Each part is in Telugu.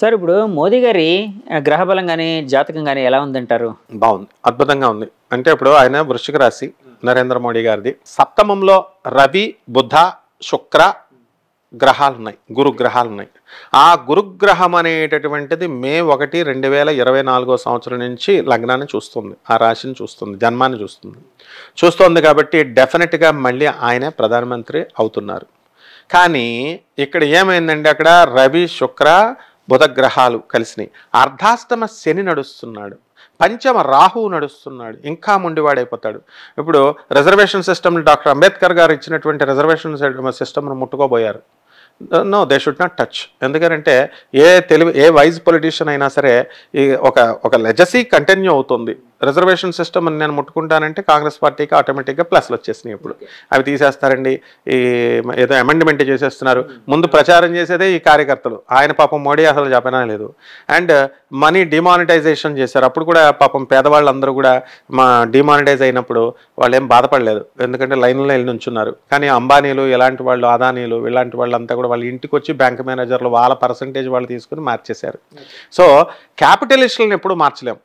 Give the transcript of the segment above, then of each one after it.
సార్ ఇప్పుడు మోదీ గారి గ్రహబలం గాని, జాతకం గాని ఎలా ఉందంటారు? బాగుంది, అద్భుతంగా ఉంది. అంటే ఇప్పుడు ఆయన వృశ్చిక రాశి నరేంద్ర మోడీ గారిది. సప్తమంలో రవి, బుధ, శుక్ర గ్రహాలు ఉన్నాయి, గురుగ్రహాలు ఉన్నాయి. ఆ గురుగ్రహం అనేటటువంటిది మే 1, 2024 సంవత్సరం నుంచి లగ్నాన్ని చూస్తుంది, ఆ రాశిని చూస్తుంది, జన్మాన్ని చూస్తుంది కాబట్టి డెఫినెట్గా మళ్ళీ ఆయనే ప్రధానమంత్రి అవుతున్నారు. కానీ ఇక్కడ ఏమైందండి, అక్కడ రవి, శుక్ర, బుధ గ్రహాలు కలిసినాయి. అర్ధాష్టమ శని నడుస్తున్నాడు, పంచమ రాహువు నడుస్తున్నాడు, ఇంకా మొండివాడైపోతాడు. ఇప్పుడు రిజర్వేషన్ సిస్టమ్, డాక్టర్ అంబేద్కర్ గారు ఇచ్చినటువంటి రిజర్వేషన్ సిస్టమ్ను ముట్టుకోబోయారు. No, they should not touch. ఎందుకంటే ఏ వైజ్ పొలిటీషియన్ అయినా సరే ఈ ఒక లెజసీ కంటిన్యూ అవుతుంది. రిజర్వేషన్ సిస్టమ్ నేను ముట్టుకుంటానంటే కాంగ్రెస్ పార్టీకి ఆటోమేటిక్గా ప్లస్లు వచ్చేసినాయి. ఇప్పుడు అవి తీసేస్తారండి, ఈ ఏదో అమెండ్మెంట్ చేసేస్తున్నారు. ముందు ప్రచారం చేసేదే ఈ కార్యకర్తలు. ఆయన పాపం మోడీ అసలు చెప్పనా లేదు. అండ్ మనీ డిమానిటైజేషన్ చేశారు. అప్పుడు కూడా పాపం పేదవాళ్ళందరూ కూడా డిమానిటైజ్ అయినప్పుడు వాళ్ళు ఏం బాధపడలేదు, ఎందుకంటే లైన్లో వెళ్ళి నుంచున్నారు. కానీ అంబానీలు, ఇలాంటి వాళ్ళు, అదానీలు, ఇలాంటి వాళ్ళంతా కూడా వాళ్ళ ఇంటికి వచ్చి బ్యాంక్ మేనేజర్లు వాళ్ళ పర్సంటేజ్ వాళ్ళు తీసుకుని మార్చేశారు. సో క్యాపిటలిస్టులను ఎప్పుడు మార్చలేం.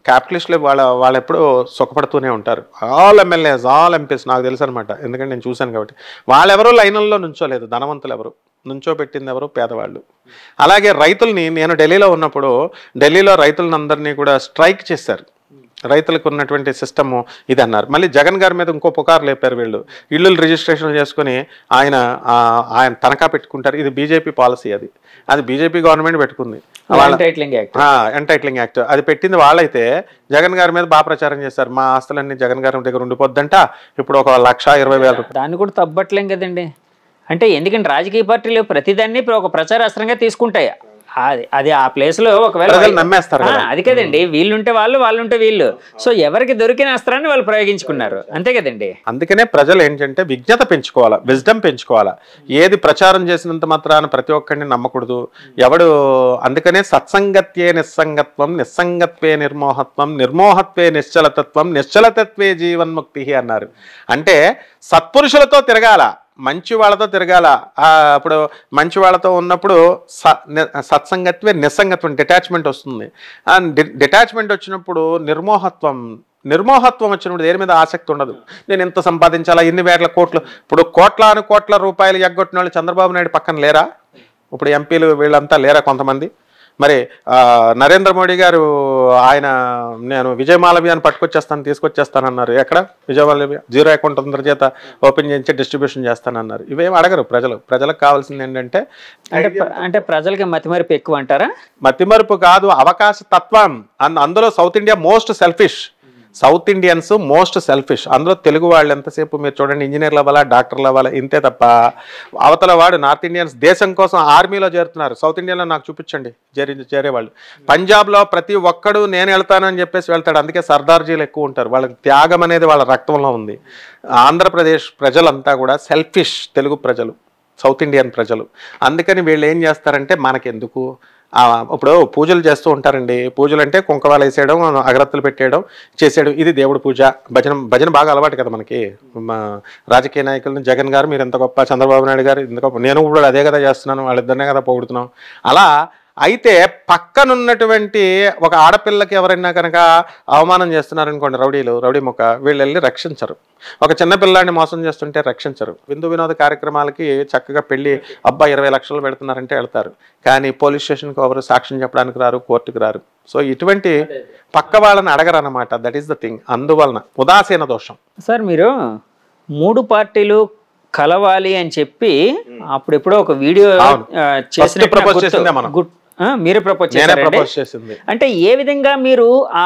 క్యాపిటలిస్టులు వాళ్ళు ఎప్పుడు సుఖపడుతూనే ఉంటారు. ఆల్ ఎమ్మెల్యేస్, ఆల్ ఎంపీస్ నాకు తెలుసు అనమాట, ఎందుకంటే నేను చూశాను కాబట్టి. వాళ్ళెవరూ లైన్లలో నుంచోలేదు, ధనవంతులు ఎవరు నుంచోబెట్టింది ఎవరు, పేదవాళ్ళు. అలాగే రైతుల్ని, నేను ఢిల్లీలో ఉన్నప్పుడు ఢిల్లీలో రైతులందరినీ కూడా స్ట్రైక్ చేశారు. రైతులకు ఉన్నటువంటి సిస్టము ఇది అన్నారు. మళ్ళీ జగన్ గారి మీద ఇంకో పుకారు లేపారు వీళ్ళు. ఇళ్ళు రిజిస్ట్రేషన్ చేసుకుని ఆయన తనఖా పెట్టుకుంటారు. ఇది బీజేపీ పాలసీ, అది బీజేపీ గవర్నమెంట్ పెట్టుకుంది. ఎంటైట్లింగ్ యాక్ట్ అది పెట్టింది వాళ్ళైతే జగన్ గారి మీద బాగా ప్రచారం చేశారు. మా ఆస్తులన్నీ జగన్ గారి దగ్గర ఉండిపోద్దంట. ఇప్పుడు 1,20,000. దాన్ని కూడా తప్పట్లేం కదండి. అంటే ఎందుకంటే రాజకీయ పార్టీలు ప్రతిదాన్ని ఒక ప్రచారాస్త్రంగా తీసుకుంటాయి. అది ఆ ప్లేస్ లో ఒకవేళ నమ్మేస్తారు. అది కదండి, వీళ్ళుంటే వాళ్ళు, వాళ్ళుంటే వీళ్ళు. సో ఎవరికి దొరికిన అస్త్రాన్ని వాళ్ళు ప్రయోగించుకున్నారు, అంతే కదండి. అందుకనే ప్రజలు ఏంటంటే విజ్ఞత పెంచుకోవాలా, విజ్డమ్ పెంచుకోవాలా. ఏది ప్రచారం చేసినంత మాత్రాన ప్రతి ఒక్కరిని నమ్మకూడదు ఎవడు. అందుకనే సత్సంగత్యే నిస్సంగత్వం, నిస్సంగత్వే నిర్మోహత్వం, నిర్మోహత్వే నిశ్చలతత్వం, నిశ్చలతత్వే జీవన్ముక్తి అన్నారు. అంటే సత్పురుషులతో తిరగాల, మంచి వాళ్ళతో తిరగాల. అప్పుడు మంచి వాళ్ళతో ఉన్నప్పుడు సత్సంగత్వే నిస్సంగత్వం, డిటాచ్మెంట్ వస్తుంది. డిటాచ్మెంట్ వచ్చినప్పుడు నిర్మోహత్వం వచ్చినప్పుడు దేని మీద ఆసక్తి ఉండదు. నేను ఎంత సంపాదించాలా, ఎన్ని వేల కోట్లు. ఇప్పుడు కోట్ల రూపాయలు ఎగ్గొట్టిన వాళ్ళు చంద్రబాబు నాయుడు పక్కన లేరా? ఇప్పుడు ఎంపీలు వీళ్ళంతా లేరా కొంతమంది? మరి నరేంద్ర మోడీ గారు నేను విజయమాలవ్యాన్ని తీసుకొచ్చేస్తానన్నారు. ఎక్కడ విజయమాలవ్య? జీరో అకౌంట్ అందరి చేత ఓపెన్ చేయించి డిస్ట్రిబ్యూషన్ చేస్తానన్నారు. ఇవేం అడగరు ప్రజలకు కావాల్సింది ఏంటంటే అంటే ప్రజలకి మతిమరుపు ఎక్కువ అంటారా? మతిమరుపు కాదు, అవకాశ తత్వం. అందులో south India most selfish. South Indians most selfish. అందులో తెలుగు వాళ్ళు ఎంతసేపు మీరు చూడండి, ఇంజనీర్లు అవ్వాలా, డాక్టర్లు అవ్వాలా, ఇంతే తప్ప అవతల వాడు నార్త్ ఇండియన్స్ దేశం కోసం ఆర్మీలో చేరుతున్నారు. సౌత్ ఇండియాలో నాకు చూపించండి చేరేవాళ్ళు. పంజాబ్లో ప్రతి ఒక్కడు నేను వెళ్తానని చెప్పేసి వెళ్తాడు. అందుకే సర్దార్జీలు ఎక్కువ ఉంటారు, వాళ్ళకి త్యాగం అనేది వాళ్ళ రక్తంలో ఉంది. ఆంధ్రప్రదేశ్ ప్రజలంతా కూడా సెల్ఫిష్, తెలుగు ప్రజలు, సౌత్ ఇండియన్ ప్రజలు. అందుకని వీళ్ళు ఏం చేస్తారంటే మనకెందుకు. ఇప్పుడు పూజలు చేస్తూ ఉంటారండి. పూజలు అంటే కుంకుమాలు వేసేయడం, అగరత్తులు పెట్టేయడం, చేసేయడం, ఇది దేవుడి పూజ. భజన బాగా అలవాటు కదా మనకి. రాజకీయ నాయకులను జగన్ గారు మీరు ఎంత గొప్ప, చంద్రబాబు నాయుడు గారు ఇంత గొప్ప, నేను కూడా అదే కదా చేస్తున్నాను, వాళ్ళిద్దరినే కదా పొగుడుతున్నాం. అలా అయితే పక్కనున్నటువంటి ఒక ఆడపిల్లకి ఎవరైనా కనుక అవమానం చేస్తున్నారనుకోండి, రౌడీ మొక్క, వీళ్ళు వెళ్ళి రక్షించరు. ఒక చిన్నపిల్లాన్ని మోసం చేస్తుంటే రక్షించరు. విందు వినోద కార్యక్రమాలకి చక్కగా పెళ్లి, 20 లక్షలు పెడుతున్నారంటే వెళ్తారు. కానీ పోలీస్ స్టేషన్కి ఎవరు సాక్ష్యం చెప్పడానికి రారు, కోర్టుకు రారు. సో ఇటువంటి పక్క వాళ్ళని అడగరు అన్నమాట. That is the thing. అందువలన ఉదాసీన దోషం. సార్ మీరు 3 పార్టీలు కలవాలి అని చెప్పి అప్పుడెప్పుడో ఒక వీడియో మీరే ప్రపోజ్ చేసింది. అంటే ఏ విధంగా మీరు ఆ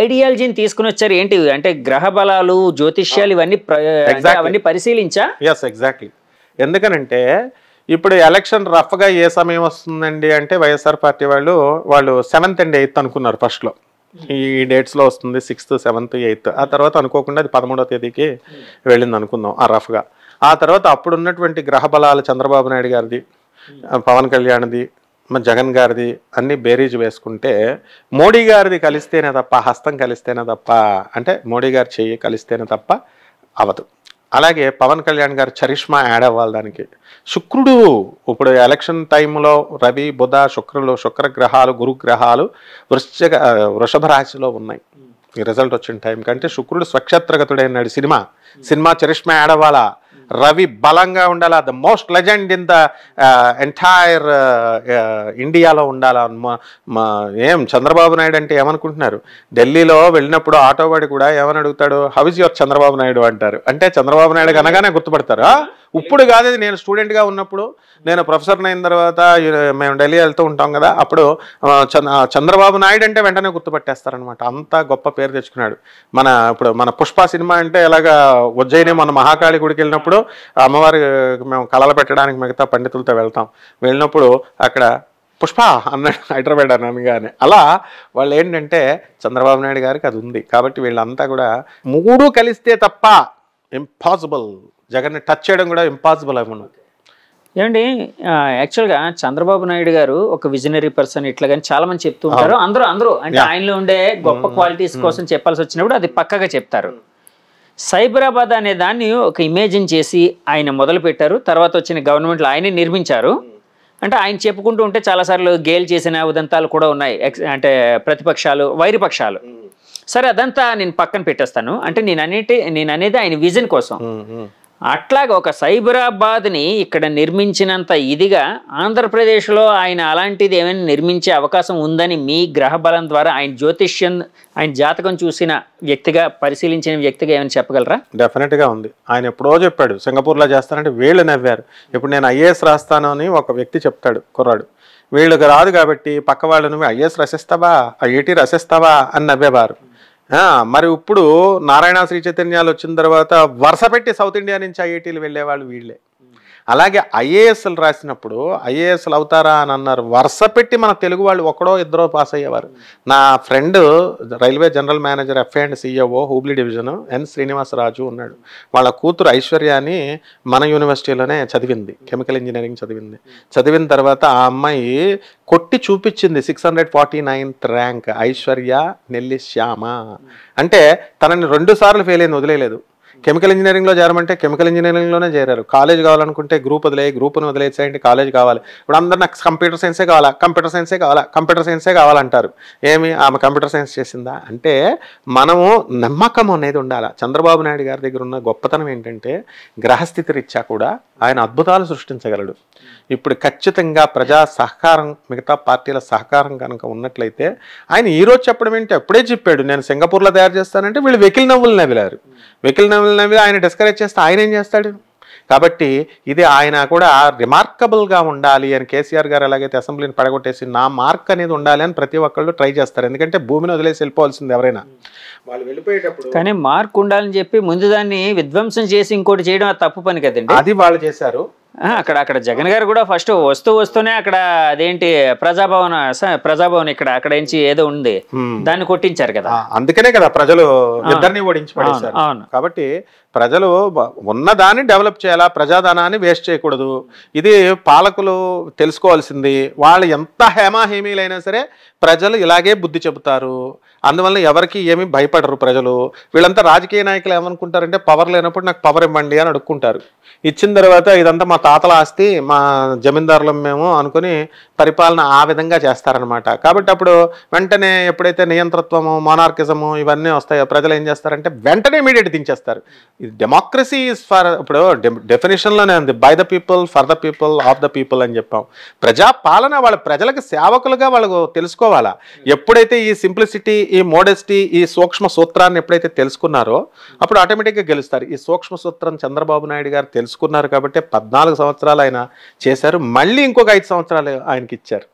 ఐడియాలజీని తీసుకుని వచ్చారు? ఏంటి అంటే గ్రహ బలాలు, జ్యోతిష్యాలు ఇవన్నీ పరిశీలించా? ఎగ్జాక్ట్లీ. ఎందుకనంటే ఇప్పుడు ఎలక్షన్ రఫ్గా ఏ సమయం వస్తుందండి అంటే వైఎస్ఆర్ పార్టీ వాళ్ళు 7th and 8th అనుకున్నారు ఫస్ట్లో. ఈ డేట్స్లో వస్తుంది 6th, 7th, 8th. ఆ తర్వాత అనుకోకుండా అది 13వ తేదీకి వెళ్ళింది అనుకుందాం ఆ రఫ్గా. ఆ తర్వాత అప్పుడు ఉన్నటువంటి గ్రహ బలాలు చంద్రబాబు నాయుడు గారిది, పవన్ కళ్యాణ్ది, జగన్ గారిది అన్ని బేరీజ్ వేసుకుంటే మోడీ గారిది కలిస్తేనే తప్ప, హస్తం కలిస్తేనే తప్ప, అంటే మోడీ గారి చెయ్యి కలిస్తేనే తప్ప అవదు. అలాగే పవన్ కళ్యాణ్ గారు చరిష్మా యాడ్ అవ్వాలి దానికి. శుక్రుడు ఇప్పుడు ఎలక్షన్ టైంలో రవి బుధ శుక్రులు శుక్ర గ్రహాలు గురుగ్రహాలు వృషభ రాశిలో ఉన్నాయి ఈ రిజల్ట్ వచ్చిన టైం కంటే. శుక్రుడు స్వక్షేత్రగతుడైనాడు. సినిమా చరిష్మా యాడ్ అవ్వాలా, రవి బలంగా ఉండాలా, the most legend in the entire ఇండియాలో ఉండాలా. ఏం చంద్రబాబు నాయుడు అంటే ఏమనుకుంటున్నారు? ఢిల్లీలో వెళ్ళినప్పుడు ఆటో వాడి కూడా ఏమని అడుగుతాడు, how is your Chandrababu Naidu అంటారు. అంటే చంద్రబాబు నాయుడు అనగానే గుర్తుపడతారు. ఇప్పుడు కాదు, నేను స్టూడెంట్గా ఉన్నప్పుడు, నేను ప్రొఫెసర్ని అయిన తర్వాత మేము ఢిల్లీ వెళ్తూ ఉంటాం కదా, అప్పుడు చంద్రబాబు నాయుడు అంటే వెంటనే గుర్తుపట్టేస్తారనమాట. అంత గొప్ప పేరు తెచ్చుకున్నాడు. ఇప్పుడు మన పుష్ప సినిమా అంటే ఎలాగా ఉజ్జయిని మన మహాకాళి గుడికి వెళ్ళినప్పుడు అమ్మవారి మేము కళలు పెట్టడానికి మిగతా పండితులతో వెళ్ళినప్పుడు అక్కడ పుష్ప అన్నాడు హైదరాబాద్ అనగానే. అలా వాళ్ళు ఏంటంటే చంద్రబాబు నాయుడు గారికి అది ఉంది కాబట్టి వీళ్ళంతా కూడా మూడు కలిస్తే తప్ప ఇంపాసిబుల్, జగన్ని టచ్ చేయడం కూడా ఇంపాసిబుల్ అవ్వను. ఏమండి యాక్చువల్గా చంద్రబాబు నాయుడు గారు ఒక విజనరీ పర్సన్ ఇట్లా కానీ చాలా మంది చెప్తూ ఉంటారు. అందరూ అంటే ఆయనలో ఉండే గొప్ప క్వాలిటీస్ కోసం చెప్పాల్సి వచ్చినప్పుడు అది పక్కగా చెప్తారు. సైబరాబాద్ అనే దాన్ని ఒక ఇమేజిన్ చేసి ఆయన మొదలు పెట్టారు. తర్వాత వచ్చిన గవర్నమెంట్లో ఆయనే నిర్మించారు. అంటే ఆయన చెప్పుకుంటూ ఉంటే చాలాసార్లు గేల్ చేసిన ఉదంతాలు కూడా ఉన్నాయి. అంటే ప్రతిపక్షాలు వైరిపక్షాలు. సరే అదంతా నేను పక్కన పెట్టేస్తాను. అంటే నేను అనేది ఆయన విజన్ కోసం. అట్లాగా ఒక సైబరాబాద్ని ఇక్కడ నిర్మించినంత ఇదిగా ఆంధ్రప్రదేశ్లో ఆయన అలాంటిది ఏమైనా నిర్మించే అవకాశం ఉందని మీ గ్రహ బలం ద్వారా ఆయన జ్యోతిష్యం ఆయన జాతకం చూసిన వ్యక్తిగా పరిశీలించిన వ్యక్తిగా ఏమైనా చెప్పగలరా? డెఫినెట్గా ఉంది. ఆయన ఎప్పుడో చెప్పాడు సింగపూర్లో చేస్తానంటే వీళ్ళు నవ్వారు. ఇప్పుడు నేను ఐఏఎస్ రాస్తాను అని ఒక వ్యక్తి చెప్తాడు కుర్రాడు. వీళ్ళకి రాదు కాబట్టి పక్క వాళ్ళు నువ్వు ఐఏఎస్ రసిస్తావా ఐఐటి రసిస్తావా అని నవ్వేవారు. మరి ఇప్పుడు నారాయణ శ్రీ చైతన్యాలు వచ్చిన తర్వాత వరుస పెట్టి సౌత్ ఇండియా నుంచి ఐఐటీలు వెళ్ళేవాళ్ళు వీళ్ళే. అలాగే ఐఏఎస్లు రాసినప్పుడు ఐఏఎస్లు అవుతారా అని అన్నారు. వరుస పెట్టి మన తెలుగు వాళ్ళు ఒకడో ఇద్దరో పాస్ అయ్యేవారు. నా friend railway general manager FA&CAO Hubli division N Srinivasaraju ఉన్నాడు. వాళ్ళ కూతురు ఐశ్వర్యాని మన యూనివర్సిటీలోనే చదివింది, కెమికల్ ఇంజనీరింగ్ చదివింది. చదివిన తర్వాత ఆ అమ్మాయి కొట్టి చూపించింది 649th ర్యాంక్. ఐశ్వర్య నెల్లి శ్యామ అంటే తనని 2 సార్లు ఫెయిల్ అయింది, వదిలేదు. కెమికల్ ఇంజనీరింగ్లో చేరమంటే కెమికల్ ఇంజనీరింగ్లోనే చేరారు. కాలేజ్ కావాలనుకుంటే గ్రూప్ని వదిలేసేయండి, కాలేజ్ కావాలి. ఇప్పుడు అందరు నాకు కంప్యూటర్ సైన్సే కావాలా, కంప్యూటర్ సైన్సే కావాలంటారు. ఏమి ఆమె కంప్యూటర్ సైన్స్ చేసిందా అంటే మనము నమ్మకం అనేది ఉండాలి. చంద్రబాబు నాయుడు గారి దగ్గర ఉన్న గొప్పతనం ఏంటంటే గ్రహస్థితి రీత్యా కూడా ఆయన అద్భుతాలు సృష్టించగలడు. ఇప్పుడు ఖచ్చితంగా ప్రజా సహకారం మిగతా పార్టీల సహకారం కనుక ఉన్నట్లయితే ఆయన ఈరోజు చెప్పడం ఏంటి అప్పుడే చెప్పాడు నేను సింగపూర్లో తయారు చేస్తానంటే వీళ్ళు వెకిల్ నవ్వులు నవ్విలారు. వెకిల్ నవ్వులు నవ్వి ఆయన డిస్కరేజ్ చేస్తే ఆయన ఏం చేస్తాడు? కాబట్టి ఇది ఆయన కూడా రిమార్కబుల్గా ఉండాలి అని కేసీఆర్ గారు ఎలాగైతే అసెంబ్లీని పడగొట్టేసి నా మార్క్ అనేది ఉండాలి అని ప్రతి ఒక్కళ్ళు ట్రై చేస్తారు. ఎందుకంటే భూమిని వదిలేసి వెళ్ళిపోవాల్సింది ఎవరైనా. వాళ్ళు వెళ్ళిపోయేటప్పుడు కానీ మార్క్ ఉండాలని చెప్పి ముందు దాన్ని విధ్వంసం చేసి ఇంకోటి చేయడం అది తప్పు పని కదండి. అది వాళ్ళు చేశారు. అక్కడ జగన్ గారు కూడా ఫస్ట్ వస్తూనే అక్కడ అదేంటి ప్రజాభవన్ అక్కడ నుంచి ఏదో ఉంది దాన్ని కొట్టించారు కదా. అందుకనే కదా ప్రజలు ఇద్దరిని ఓడించి పడేశారు. కాబట్టి ప్రజలు ఉన్నదాన్ని డెవలప్ చేయాలా, ప్రజాధనాన్ని వేస్ట్ చేయకూడదు. ఇది పాలకులు తెలుసుకోవాల్సింది. వాళ్ళు ఎంత హేమాహేమీలైనా సరే ప్రజలు ఇలాగే బుద్ధి చెబుతారు. అందువల్ల ఎవరికి ఏమీ భయపడరు ప్రజలు. వీళ్ళంతా రాజకీయ నాయకులు ఏమనుకుంటారంటే పవర్ లేనప్పుడు నాకు పవర్ ఇవ్వండి అని అడుక్కుంటారు. ఇచ్చిన తర్వాత ఇదంతా మా తాతల ఆస్తి, మా జమీందారులం మేము అనుకుని పరిపాలన ఆ విధంగా చేస్తారనమాట. కాబట్టి అప్పుడు వెంటనే ఎప్పుడైతే నియంతృత్వము మొనార్కిజము ఇవన్నీ వస్తాయో ప్రజలు ఏం చేస్తారంటే వెంటనే ఇమీడియట్ దించేస్తారు. ఇది డెమోక్రసీ ఈజ్ ఫర్, ఇప్పుడు డెఫినేషన్లోనే ఉంది by the people for the people of the people అని చెప్పాం. ప్రజాపాలన వాళ్ళ ప్రజలకు సేవకులుగా వాళ్ళకు తెలుసుకోవాలా. ఎప్పుడైతే ఈ సింప్లిసిటీ, ఈ మోడెస్టీ, ఈ సూక్ష్మ సూత్రాన్ని ఎప్పుడైతే తెలుసుకున్నారో అప్పుడు ఆటోమేటిక్గా గెలుస్తారు. ఈ సూక్ష్మ సూత్రం చంద్రబాబు నాయుడు గారు తెలుసుకున్నారు కాబట్టి 14 సంవత్సరాలు ఆయన చేశారు. మళ్ళీ ఇంకొక 5 సంవత్సరాలు ఆయనకి ఇచ్చారు.